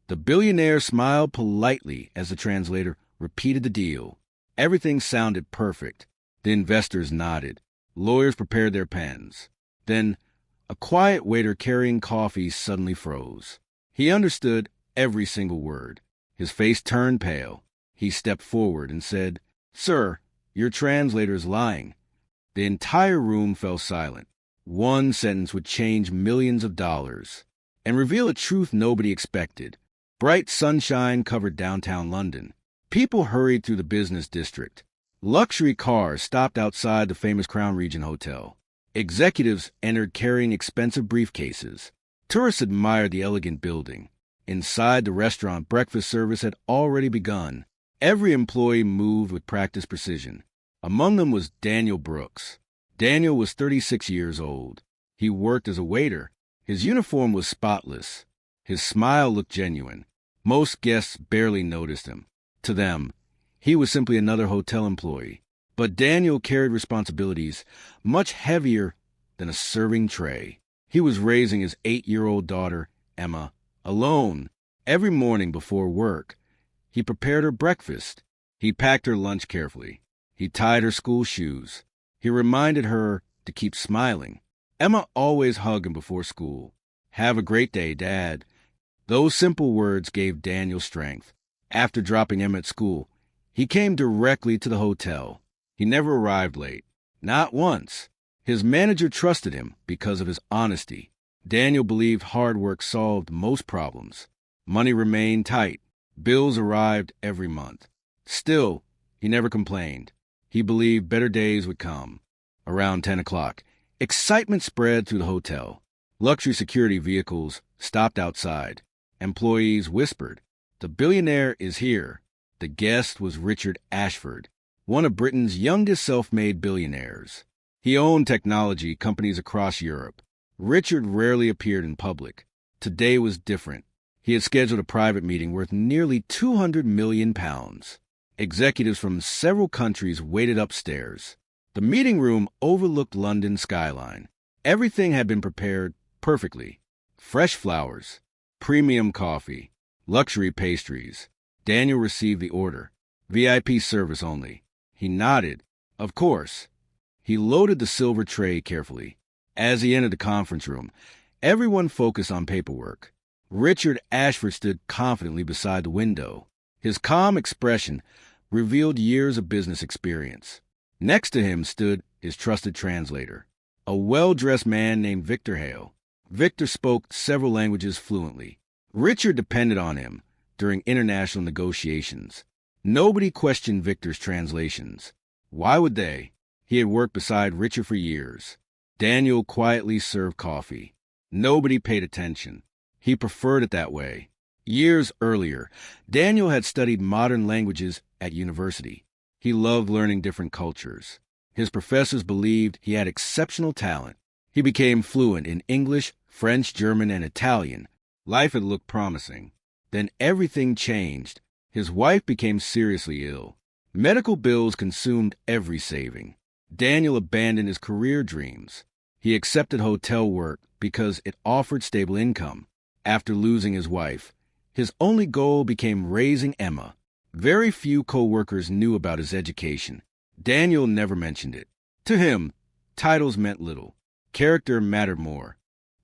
The billionaire smiled politely as the translator repeated the deal. Everything sounded perfect. The investors nodded. Lawyers prepared their pens. Then, a quiet waiter carrying coffee suddenly froze. He understood every single word. His face turned pale. He stepped forward and said, "Sir, your translator is lying." The entire room fell silent. One sentence would change millions of dollars and reveal a truth nobody expected. Bright sunshine covered downtown London. People hurried through the business district. Luxury cars stopped outside the famous Crown Regent Hotel. Executives entered carrying expensive briefcases. Tourists admired the elegant building. Inside the restaurant, breakfast service had already begun. Every employee moved with practiced precision. Among them was Daniel Brooks. Daniel was 36 years old. He worked as a waiter. His uniform was spotless. His smile looked genuine. Most guests barely noticed him. To them, he was simply another hotel employee. But Daniel carried responsibilities much heavier than a serving tray. He was raising his 8-year-old daughter, Emma, alone. Every morning before work, he prepared her breakfast. He packed her lunch carefully. He tied her school shoes. He reminded her to keep smiling. Emma always hugged him before school. "Have a great day, Dad." Those simple words gave Daniel strength. After dropping Emma at school, he came directly to the hotel. He never arrived late. Not once. His manager trusted him because of his honesty. Daniel believed hard work solved most problems. Money remained tight. Bills arrived every month. Still, he never complained. He believed better days would come. Around 10 o'clock, excitement spread through the hotel. Luxury security vehicles stopped outside. Employees whispered, "The billionaire is here." The guest was Richard Ashford, one of Britain's youngest self-made billionaires. He owned technology companies across Europe. Richard rarely appeared in public. Today was different. He had scheduled a private meeting worth nearly £200 million. Executives from several countries waited upstairs. The meeting room overlooked London's skyline. Everything had been prepared perfectly. Fresh flowers, premium coffee, luxury pastries. Daniel received the order. VIP service only. He nodded. Of course. He loaded the silver tray carefully. As he entered the conference room, everyone focused on paperwork. Richard Ashford stood confidently beside the window. His calm expression revealed years of business experience. Next to him stood his trusted translator, a well-dressed man named Victor Hale. Victor spoke several languages fluently. Richard depended on him during international negotiations. Nobody questioned Victor's translations. Why would they? He had worked beside Richard for years. Daniel quietly served coffee. Nobody paid attention. He preferred it that way. Years earlier, Daniel had studied modern languages at university. He loved learning different cultures. His professors believed he had exceptional talent. He became fluent in English, French, German, and Italian. Life had looked promising. Then everything changed. His wife became seriously ill. Medical bills consumed every saving. Daniel abandoned his career dreams. He accepted hotel work because it offered stable income. After losing his wife, his only goal became raising Emma. Very few co-workers knew about his education. Daniel never mentioned it. To him, titles meant little. Character mattered more.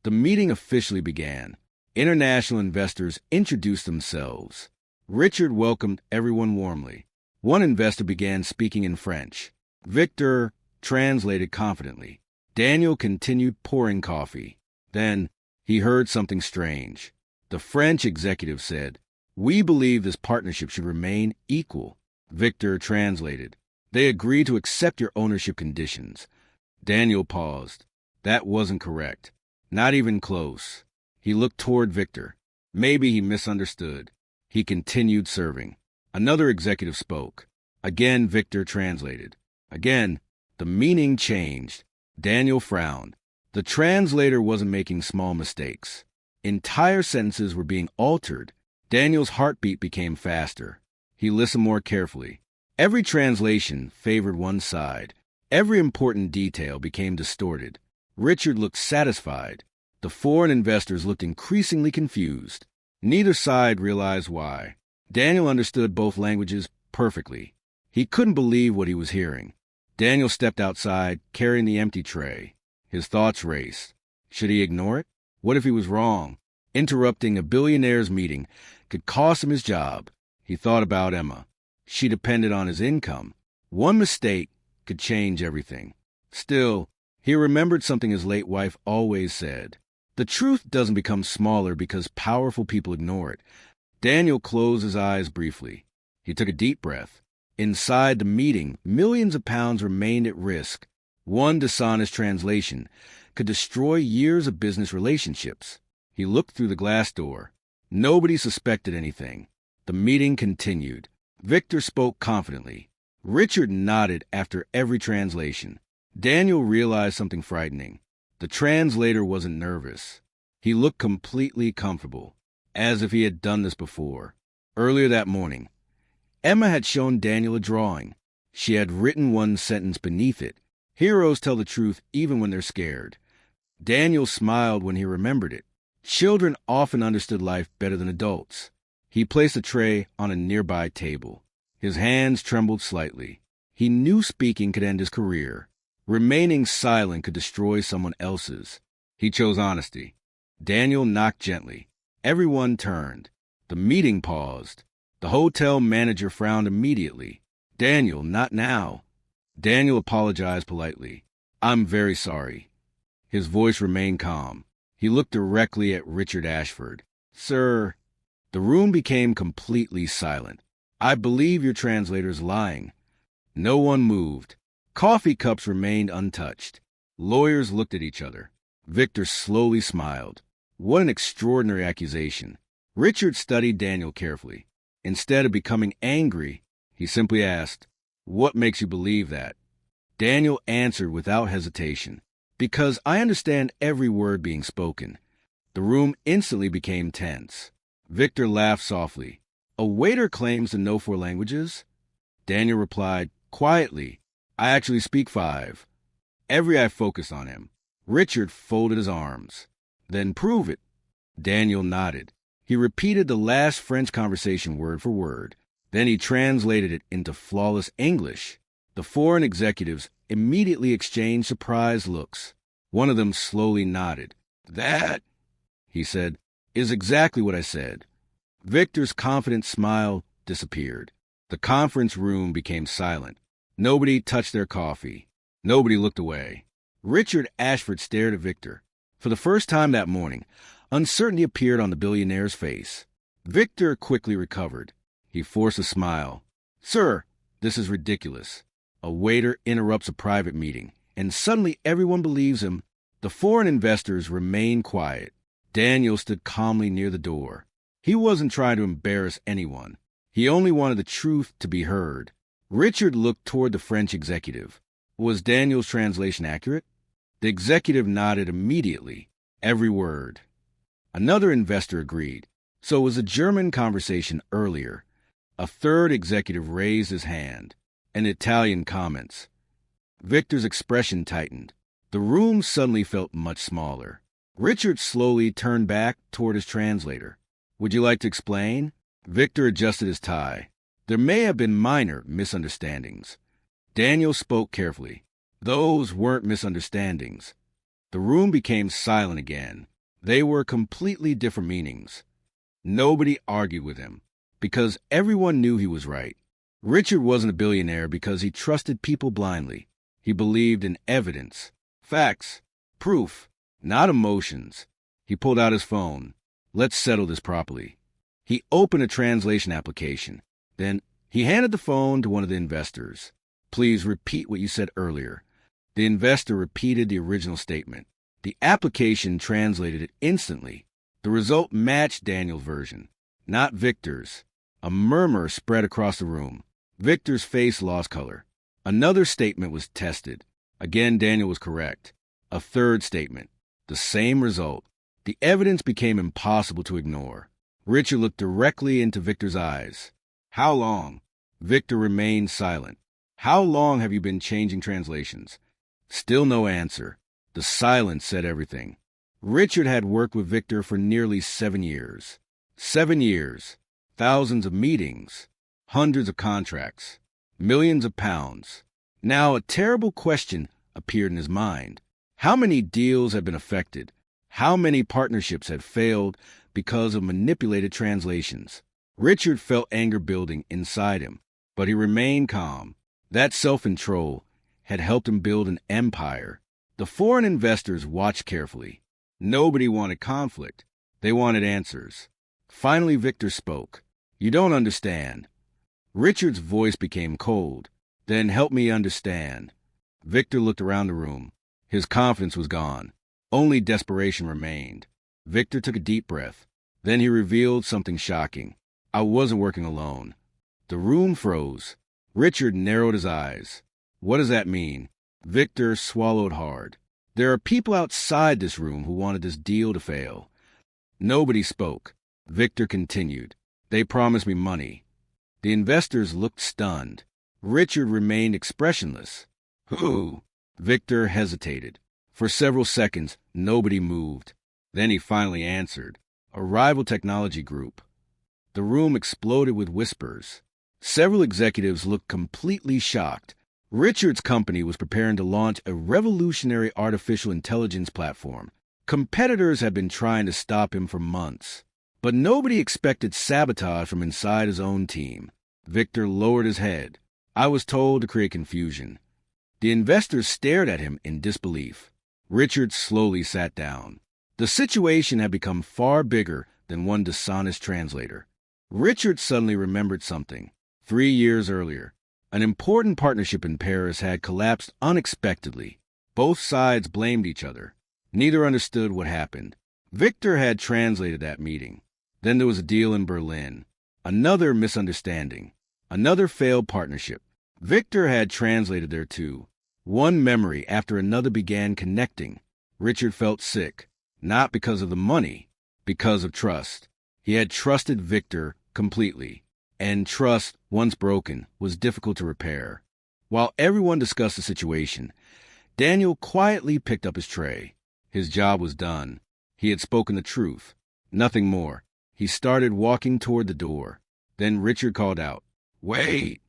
The meeting officially began. International investors introduced themselves. Richard welcomed everyone warmly. One investor began speaking in French. Victor translated confidently. Daniel continued pouring coffee. Then he heard something strange. The French executive said, "We believe this partnership should remain equal." Victor translated. "They agreed to accept your ownership conditions." Daniel paused. That wasn't correct. Not even close. He looked toward Victor. Maybe he misunderstood. He continued serving. Another executive spoke. Again, Victor translated. Again, the meaning changed. Daniel frowned. The translator wasn't making small mistakes. Entire sentences were being altered. Daniel's heartbeat became faster. He listened more carefully. Every translation favored one side. Every important detail became distorted. Richard looked satisfied. The foreign investors looked increasingly confused. Neither side realized why. Daniel understood both languages perfectly. He couldn't believe what he was hearing. Daniel stepped outside, carrying the empty tray. His thoughts raced. Should he ignore it? What if he was wrong? Interrupting a billionaire's meeting could cost him his job. He thought about Emma. She depended on his income. One mistake could change everything. Still, he remembered something his late wife always said. The truth doesn't become smaller because powerful people ignore it. Daniel closed his eyes briefly. He took a deep breath. Inside the meeting, millions of pounds remained at risk. One dishonest translation could destroy years of business relationships. He looked through the glass door. Nobody suspected anything. The meeting continued. Victor spoke confidently. Richard nodded after every translation. Daniel realized something frightening. The translator wasn't nervous. He looked completely comfortable, as if he had done this before. Earlier that morning, Emma had shown Daniel a drawing. She had written one sentence beneath it. Heroes tell the truth even when they're scared. Daniel smiled when he remembered it. Children often understood life better than adults. He placed a tray on a nearby table. His hands trembled slightly. He knew speaking could end his career. Remaining silent could destroy someone else's. He chose honesty. Daniel knocked gently. Everyone turned. The meeting paused. The hotel manager frowned immediately. Daniel, not now. Daniel apologized politely. I'm very sorry. His voice remained calm. He looked directly at Richard Ashford. Sir, the room became completely silent. I believe your translator's lying. No one moved. Coffee cups remained untouched. Lawyers looked at each other. Victor slowly smiled. What an extraordinary accusation. Richard studied Daniel carefully. Instead of becoming angry, he simply asked, "What makes you believe that?" Daniel answered without hesitation, "Because I understand every word being spoken." The room instantly became tense. Victor laughed softly. "A waiter claims to know 4 languages?" Daniel replied, quietly, "I actually speak 5. Every eye focused on him. Richard folded his arms. "Then prove it." Daniel nodded. He repeated the last French conversation word for word. Then he translated it into flawless English. The foreign executives immediately exchanged surprised looks. One of them slowly nodded. "That," he said, "is exactly what I said." Victor's confident smile disappeared. The conference room became silent. Nobody touched their coffee. Nobody looked away. Richard Ashford stared at Victor. For the first time that morning, uncertainty appeared on the billionaire's face. Victor quickly recovered. He forced a smile. "Sir, this is ridiculous." A waiter interrupts a private meeting, and suddenly everyone believes him. The foreign investors remain quiet. Daniel stood calmly near the door. He wasn't trying to embarrass anyone. He only wanted the truth to be heard. Richard looked toward the French executive. Was Daniel's translation accurate? The executive nodded immediately. Every word. Another investor agreed. So it was a German conversation earlier. A third executive raised his hand. An Italian comments. Victor's expression tightened. The room suddenly felt much smaller. Richard slowly turned back toward his translator. "Would you like to explain?" Victor adjusted his tie. There may have been minor misunderstandings. Daniel spoke carefully. Those weren't misunderstandings. The room became silent again. They were completely different meanings. Nobody argued with him, because everyone knew he was right. Richard wasn't a billionaire because he trusted people blindly. He believed in evidence, facts, proof, not emotions. He pulled out his phone. "Let's settle this properly." He opened a translation application. Then he handed the phone to one of the investors. "Please repeat what you said earlier." The investor repeated the original statement. The application translated it instantly. The result matched Daniel's version, not Victor's. A murmur spread across the room. Victor's face lost color. Another statement was tested. Again, Daniel was correct. A third statement. The same result. The evidence became impossible to ignore. Richard looked directly into Victor's eyes. "How long?" Victor remained silent. "How long have you been changing translations?" Still no answer. The silence said everything. Richard had worked with Victor for nearly 7 years. 7 years, thousands of meetings, hundreds of contracts, millions of pounds. Now a terrible question appeared in his mind. How many deals had been affected? How many partnerships had failed because of manipulated translations? Richard felt anger building inside him, but he remained calm. That self-control had helped him build an empire. The foreign investors watched carefully. Nobody wanted conflict. They wanted answers. Finally, Victor spoke. "You don't understand." Richard's voice became cold. "Then help me understand." Victor looked around the room. His confidence was gone. Only desperation remained. Victor took a deep breath. Then he revealed something shocking. "I wasn't working alone." The room froze. Richard narrowed his eyes. "What does that mean?" Victor swallowed hard. "There are people outside this room who wanted this deal to fail." Nobody spoke. Victor continued. "They promised me money." The investors looked stunned. Richard remained expressionless. "Who?" Victor hesitated. For several seconds, nobody moved. Then he finally answered. "A rival technology group." The room exploded with whispers. Several executives looked completely shocked. Richard's company was preparing to launch a revolutionary artificial intelligence platform. Competitors had been trying to stop him for months. But nobody expected sabotage from inside his own team. Victor lowered his head. "I was told to create confusion." The investors stared at him in disbelief. Richard slowly sat down. The situation had become far bigger than one dishonest translator. Richard suddenly remembered something. 3 years earlier, an important partnership in Paris had collapsed unexpectedly. Both sides blamed each other. Neither understood what happened. Victor had translated that meeting. Then there was a deal in Berlin. Another misunderstanding. Another failed partnership. Victor had translated there too. One memory after another began connecting. Richard felt sick, not because of the money, because of trust. He had trusted Victor completely, and trust, once broken, was difficult to repair. While everyone discussed the situation, Daniel quietly picked up his tray. His job was done. He had spoken the truth. Nothing more. He started walking toward the door. Then Richard called out, "Wait!"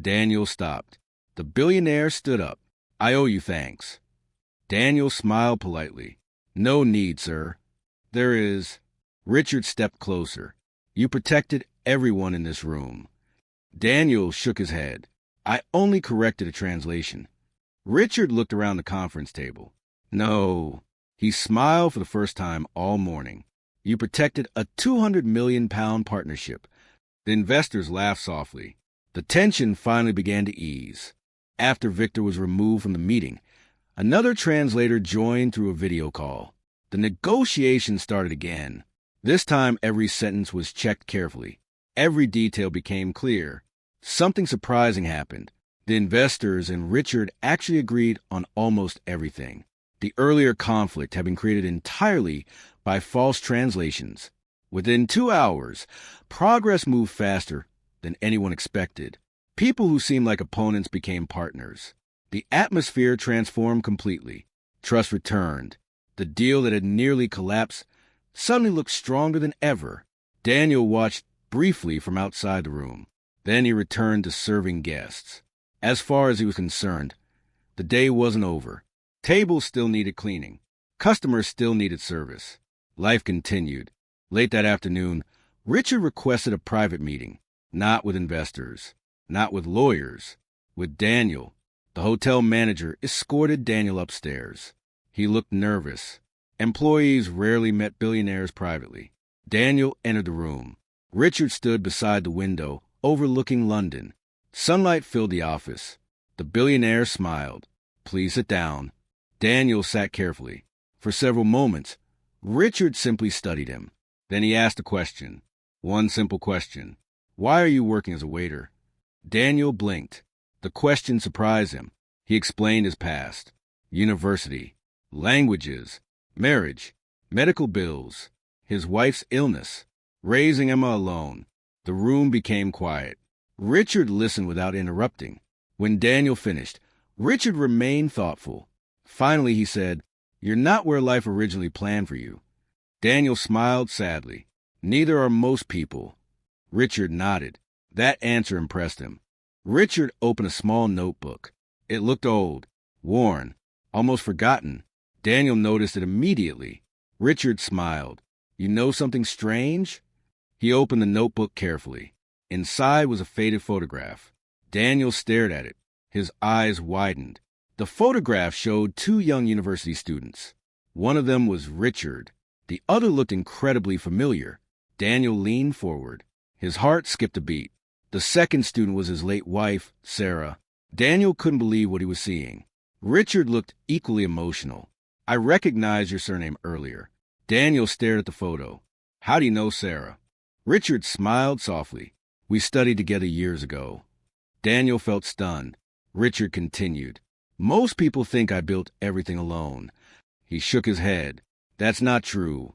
Daniel stopped. The billionaire stood up. "I owe you thanks." Daniel smiled politely. "No need, sir." "There is." Richard stepped closer. "You protected everyone in this room." Daniel shook his head. "I only corrected a translation." Richard looked around the conference table. "No." He smiled for the first time all morning. "You protected a £200 million partnership." The investors laughed softly. The tension finally began to ease. After Victor was removed from the meeting, another translator joined through a video call. The negotiations started again. This time, every sentence was checked carefully. Every detail became clear. Something surprising happened. The investors and Richard actually agreed on almost everything. The earlier conflict had been created entirely by false translations. Within 2 hours, progress moved faster than anyone expected. People who seemed like opponents became partners. The atmosphere transformed completely. Trust returned. The deal that had nearly collapsed suddenly looked stronger than ever. Daniel watched briefly from outside the room. Then he returned to serving guests. As far as he was concerned, the day wasn't over. Tables still needed cleaning. Customers still needed service. Life continued. Late that afternoon, Richard requested a private meeting. Not with investors. Not with lawyers. With Daniel. The hotel manager escorted Daniel upstairs. He looked nervous. Employees rarely met billionaires privately. Daniel entered the room. Richard stood beside the window, overlooking London. Sunlight filled the office. The billionaire smiled. "Please sit down." Daniel sat carefully. For several moments, Richard simply studied him. Then he asked a question. One simple question. "Why are you working as a waiter?" Daniel blinked. The question surprised him. He explained his past. University, languages, marriage, medical bills, his wife's illness, raising Emma alone. The room became quiet. Richard listened without interrupting. When Daniel finished, Richard remained thoughtful. Finally, he said, "You're not where life originally planned for you." Daniel smiled sadly. Neither are most people. Richard nodded. That answer impressed him. Richard opened a small notebook. It looked old, worn, almost forgotten. Daniel noticed it immediately. Richard smiled. You know something strange? He opened the notebook carefully. Inside was a faded photograph. Daniel stared at it. His eyes widened. The photograph showed two young university students. One of them was Richard. The other looked incredibly familiar. Daniel leaned forward. His heart skipped a beat. The second student was his late wife, Sarah. Daniel couldn't believe what he was seeing. Richard looked equally emotional. I recognized your surname earlier. Daniel stared at the photo. How do you know Sarah? Richard smiled softly. We studied together years ago. Daniel felt stunned. Richard continued. Most people think I built everything alone. He shook his head. That's not true.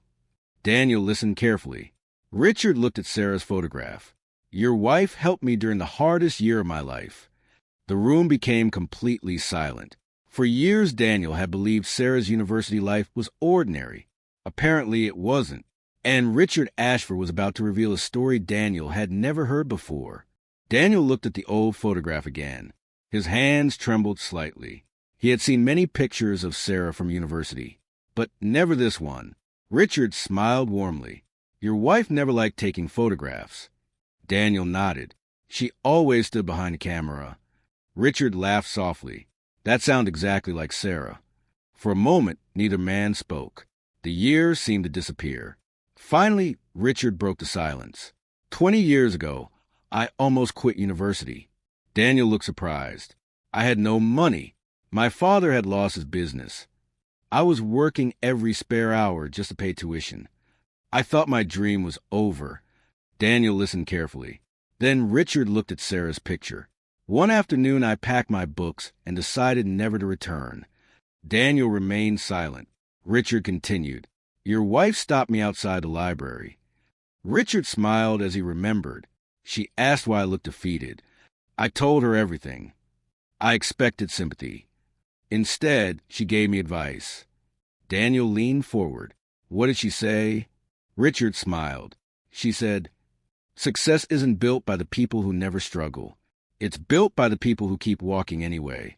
Daniel listened carefully. Richard looked at Sarah's photograph. Your wife helped me during the hardest year of my life. The room became completely silent. For years, Daniel had believed Sarah's university life was ordinary. Apparently, it wasn't. And Richard Ashford was about to reveal a story Daniel had never heard before. Daniel looked at the old photograph again. His hands trembled slightly. He had seen many pictures of Sarah from university, but never this one. Richard smiled warmly. Your wife never liked taking photographs. Daniel nodded. She always stood behind the camera. Richard laughed softly. That sounded exactly like Sarah. For a moment, neither man spoke. The years seemed to disappear. Finally, Richard broke the silence. 20 years ago, I almost quit university. Daniel looked surprised. I had no money. My father had lost his business. I was working every spare hour just to pay tuition. I thought my dream was over. Daniel listened carefully. Then Richard looked at Sarah's picture. One afternoon, I packed my books and decided never to return. Daniel remained silent. Richard continued. Your wife stopped me outside the library. Richard smiled as he remembered. She asked why I looked defeated. I told her everything. I expected sympathy. Instead, she gave me advice. Daniel leaned forward. What did she say? Richard smiled. She said, Success isn't built by the people who never struggle. It's built by the people who keep walking anyway.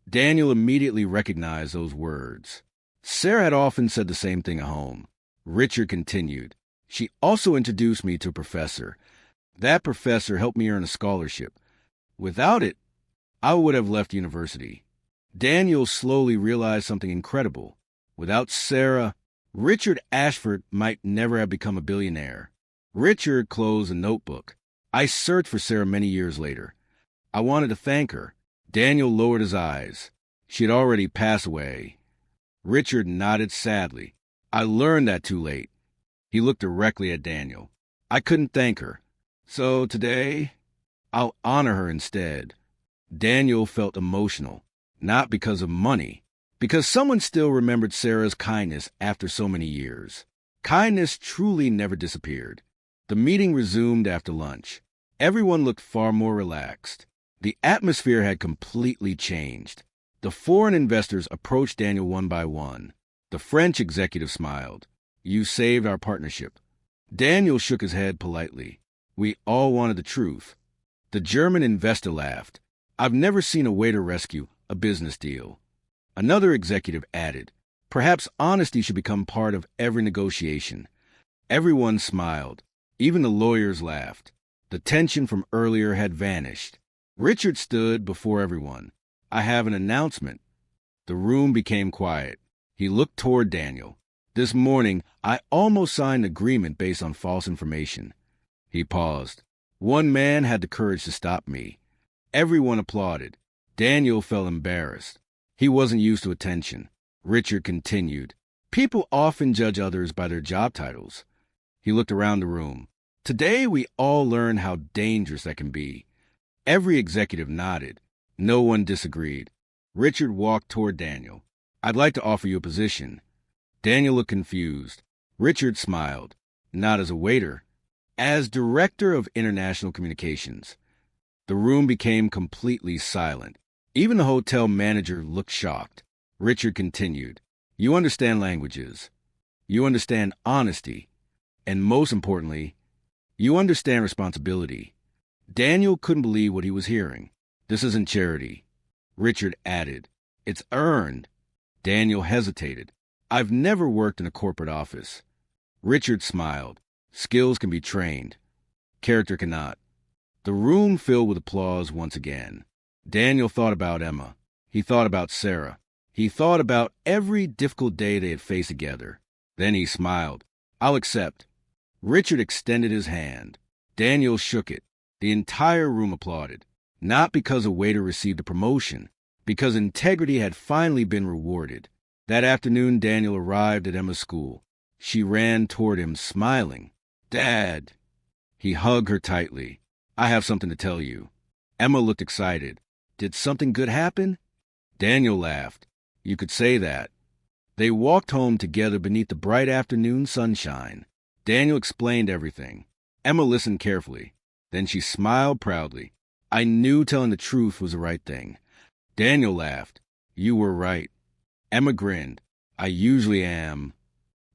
Daniel immediately recognized those words. Sarah had often said the same thing at home. Richard continued. She also introduced me to a professor. That professor helped me earn a scholarship. Without it, I would have left university. Daniel slowly realized something incredible. Without Sarah, Richard Ashford might never have become a billionaire. Richard closed a notebook. I searched for Sarah many years later. I wanted to thank her. Daniel lowered his eyes. She had already passed away. Richard nodded sadly. I learned that too late. He looked directly at Daniel. I couldn't thank her. So today, I'll honor her instead. Daniel felt emotional, not because of money, because someone still remembered Sarah's kindness after so many years. Kindness truly never disappeared. The meeting resumed after lunch. Everyone looked far more relaxed. The atmosphere had completely changed. The foreign investors approached Daniel one by one. The French executive smiled. You saved our partnership. Daniel shook his head politely. We all wanted the truth. The German investor laughed. I've never seen a way to rescue a business deal. Another executive added, perhaps honesty should become part of every negotiation. Everyone smiled. Even the lawyers laughed. The tension from earlier had vanished. Richard stood before everyone. I have an announcement. The room became quiet. He looked toward Daniel. This morning, I almost signed an agreement based on false information. He paused. One man had the courage to stop me. Everyone applauded. Daniel felt embarrassed. He wasn't used to attention. Richard continued. People often judge others by their job titles. He looked around the room. Today, we all learned how dangerous that can be. Every executive nodded. No one disagreed. Richard walked toward Daniel. I'd like to offer you a position. Daniel looked confused. Richard smiled. Not as a waiter. As Director of International Communications. The room became completely silent. Even the hotel manager looked shocked. Richard continued. You understand languages. You understand honesty. And most importantly, you understand responsibility. Daniel couldn't believe what he was hearing. This isn't charity. Richard added. It's earned. Daniel hesitated. I've never worked in a corporate office. Richard smiled. Skills can be trained. Character cannot. The room filled with applause once again. Daniel thought about Emma. He thought about Sarah. He thought about every difficult day they had faced together. Then he smiled. I'll accept. Richard extended his hand. Daniel shook it. The entire room applauded. Not because a waiter received a promotion, because integrity had finally been rewarded. That afternoon, Daniel arrived at Emma's school. She ran toward him, smiling. Dad! He hugged her tightly. I have something to tell you. Emma looked excited. Did something good happen? Daniel laughed. You could say that. They walked home together beneath the bright afternoon sunshine. Daniel explained everything. Emma listened carefully. Then she smiled proudly. I knew telling the truth was the right thing. Daniel laughed. You were right. Emma grinned. I usually am.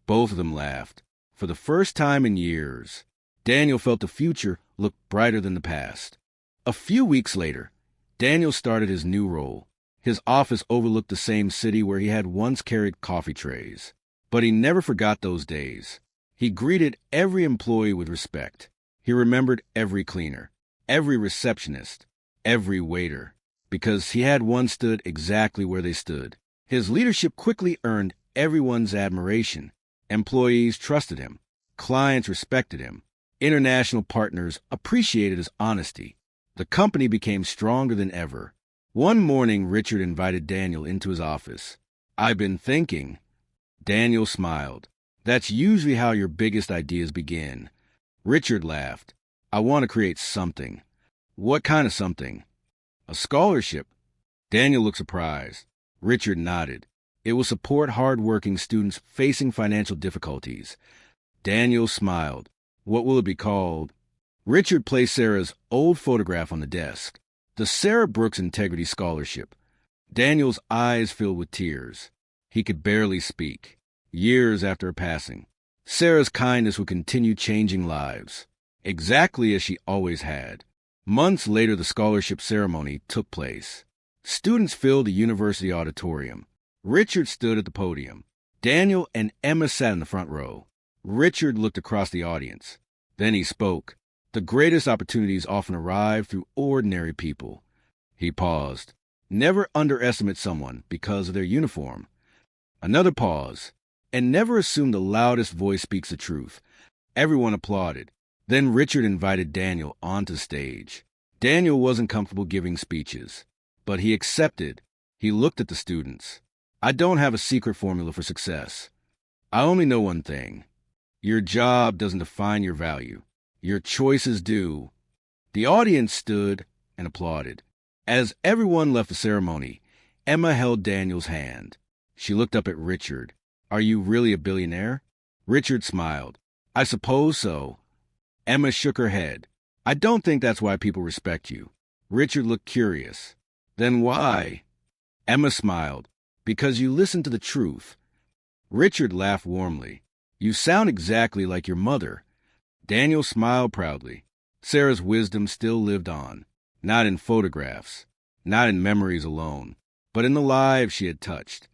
Both of them laughed. For the first time in years, Daniel felt the future looked brighter than the past. A few weeks later, Daniel started his new role. His office overlooked the same city where he had once carried coffee trays. But he never forgot those days. He greeted every employee with respect. He remembered every cleaner, every receptionist, every waiter, because he had once stood exactly where they stood. His leadership quickly earned everyone's admiration. Employees trusted him. Clients respected him. International partners appreciated his honesty. The company became stronger than ever. One morning, Richard invited Daniel into his office. I've been thinking. Daniel smiled. That's usually how your biggest ideas begin. Richard laughed. I want to create something. What kind of something? A scholarship. Daniel looked surprised. Richard nodded. It will support hard-working students facing financial difficulties. Daniel smiled. What will it be called? Richard placed Sarah's old photograph on the desk. The Sarah Brooks Integrity Scholarship. Daniel's eyes filled with tears. He could barely speak. Years after her passing, Sarah's kindness would continue changing lives, exactly as she always had. Months later, the scholarship ceremony took place. Students filled the university auditorium. Richard stood at the podium. Daniel and Emma sat in the front row. Richard looked across the audience. Then he spoke. The greatest opportunities often arrive through ordinary people. He paused. Never underestimate someone because of their uniform. Another pause. And never assume the loudest voice speaks the truth. Everyone applauded. Then Richard invited Daniel onto stage. Daniel wasn't comfortable giving speeches, but he accepted. He looked at the students. I don't have a secret formula for success. I only know one thing. Your job doesn't define your value. Your choices do. The audience stood and applauded. As everyone left the ceremony, Emma held Daniel's hand. She looked up at Richard. Are you really a billionaire? Richard smiled. I suppose so. Emma shook her head. I don't think that's why people respect you. Richard looked curious. Then why? Emma smiled. Because you listen to the truth. Richard laughed warmly. You sound exactly like your mother. Daniel smiled proudly. Sarah's wisdom still lived on. Not in photographs. Not in memories alone. But in the lives she had touched.